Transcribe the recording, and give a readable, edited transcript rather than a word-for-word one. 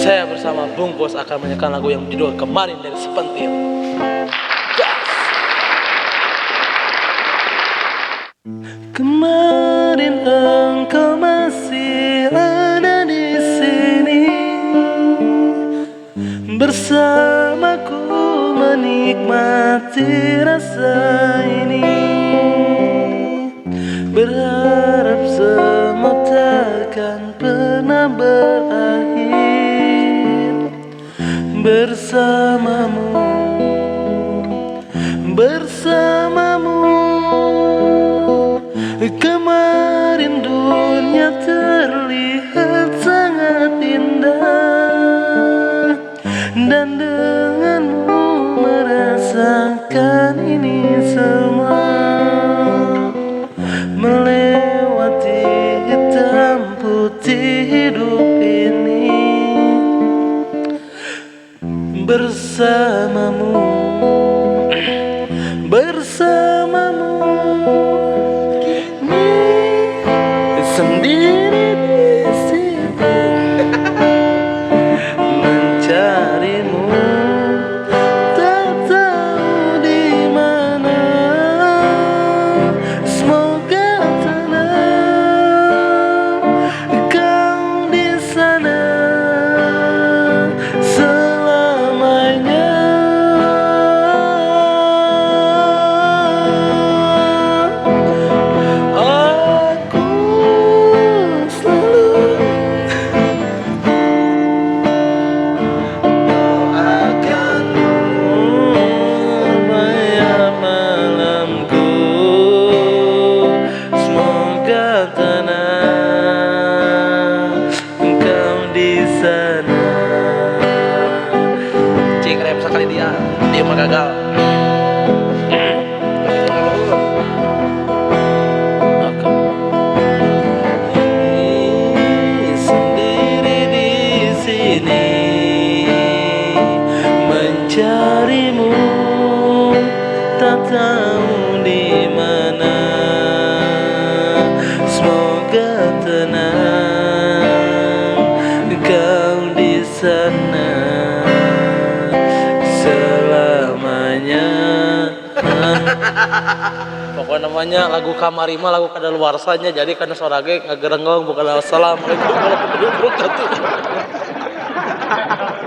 Saya bersama Bung Bos akan menyanyikan lagu yang judul Kemarin dari Sepentil. Gas. Kemarin engkau masih ada di sini, bersamaku menikmati rasa ini. Berharap semua takkan pernah berakhir bersamamu, bersamamu. Kemarin dunia terlihat sangat indah, dan denganmu merasakan ini semua. Melewati hitam putih hidup ini bersamamu, bersamamu. Kini sendiri di sini mencarimu, tak tahu di mana. Semoga tenang kau di sana selamanya. Aku selalu doakanmu bayar malamku. Semoga tenang engkau di sana. Cing rem sekali dia mah gagal. Sendiri di sini mencarimu, tak tahu di mana. Semoga tenang kau di sana selamanya. Pokoknya namanya lagu Kamarima, lagu kadaluarsanya. Jadi karena suara ge ngagerenggong bukan. Assalamualaikum warahmatullahi wabarakatuh.